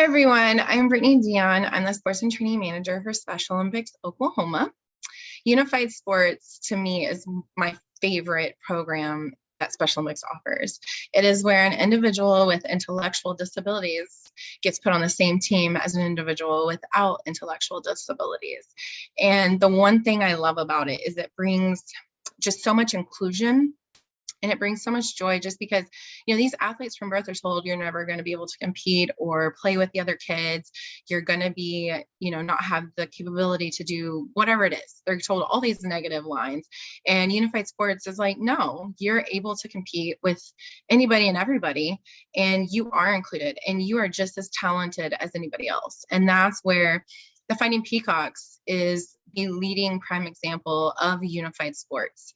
Hey everyone, I'm Brittany Dion. I'm the Sports and Training Manager for Special Olympics Oklahoma. Unified Sports to me is my favorite program that Special Olympics offers. It is where an individual with intellectual disabilities gets put on the same team as an individual without intellectual disabilities. And the one thing I love about it is it brings just so much inclusion. And it brings so much joy just because, these athletes from birth are told you're never going to be able to compete or play with the other kids. You're going to be, not have the capability to do whatever it is. They're told all these negative lines. And Unified Sports is like, no, you're able to compete with anybody and everybody. And you are included and you are just as talented as anybody else. And that's where the Fighting Peacocks is the leading prime example of unified sports.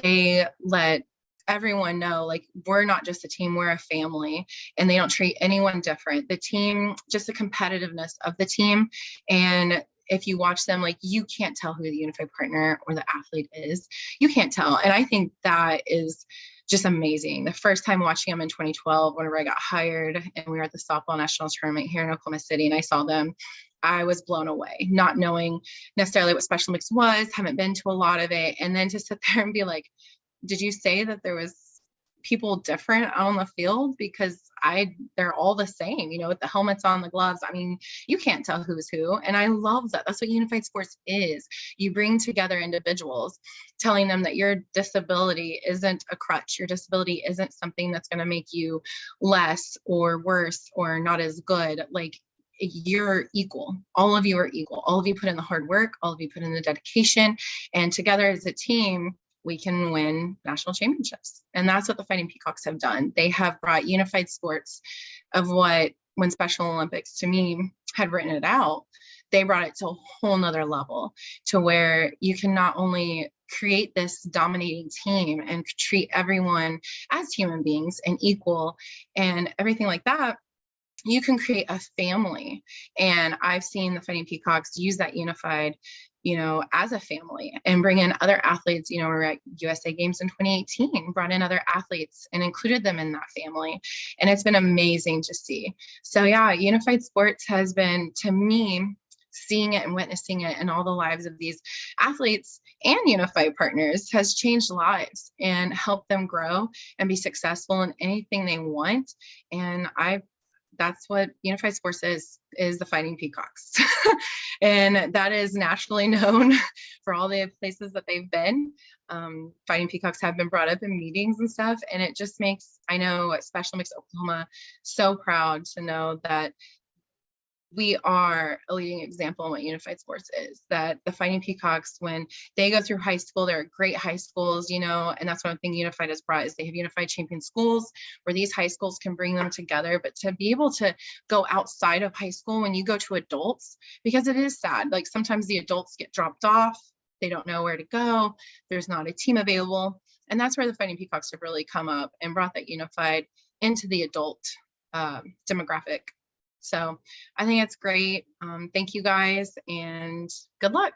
They let everyone know, like, we're not just a team, we're a family, and they don't treat anyone different. The team, just the competitiveness of the team. And if you watch them, like, you can't tell who the unified partner or the athlete is. You can't tell. And I think that is just amazing. The first time watching them in 2012, whenever I got hired and we were at the softball national tournament here in Oklahoma City, and I saw them, I was blown away, not knowing necessarily what Special Olympics was, haven't been to a lot of it. And then to sit there and be like, did you say that there was people different out on the field? Because they're all the same, with the helmets on, the gloves. I mean, you can't tell who's who. And I love that. That's what unified sports is. You bring together individuals, telling them that your disability isn't a crutch. Your disability isn't something that's going to make you less or worse or not as good. Like, you're equal. All of you are equal. All of you put in the hard work. All of you put in the dedication. And together as a team, we can win national championships. And that's what the Fighting Peacocks have done. They have brought unified sports of what, when Special Olympics to me had written it out, they brought it to a whole nother level, to where you can not only create this dominating team and treat everyone as human beings and equal and everything like that, you can create a family. And I've seen the Fighting Peacocks use that unified, as a family, and bring in other athletes. We were at USA Games in 2018, brought in other athletes and included them in that family. And it's been amazing to see. So yeah, unified sports has been, to me, seeing it and witnessing it in all the lives of these athletes and unified partners has changed lives and helped them grow and be successful in anything they want. And that's what unified sports is the Fighting Peacocks. And that is nationally known for all the places that they've been. Fighting Peacocks have been brought up in meetings and stuff. And it just makes, I know, Special Olympics Oklahoma so proud to know that we are a leading example in what unified sports is. That the Fighting Peacocks, when they go through high school, they're great high schools, and that's one thing unified has brought, is they have unified champion schools where these high schools can bring them together. But to be able to go outside of high school, when you go to adults, because it is sad, like sometimes the adults get dropped off, they don't know where to go, there's not a team available. And that's where the Fighting Peacocks have really come up and brought that unified into the adult demographic. So I think it's great. Thank you guys, and good luck.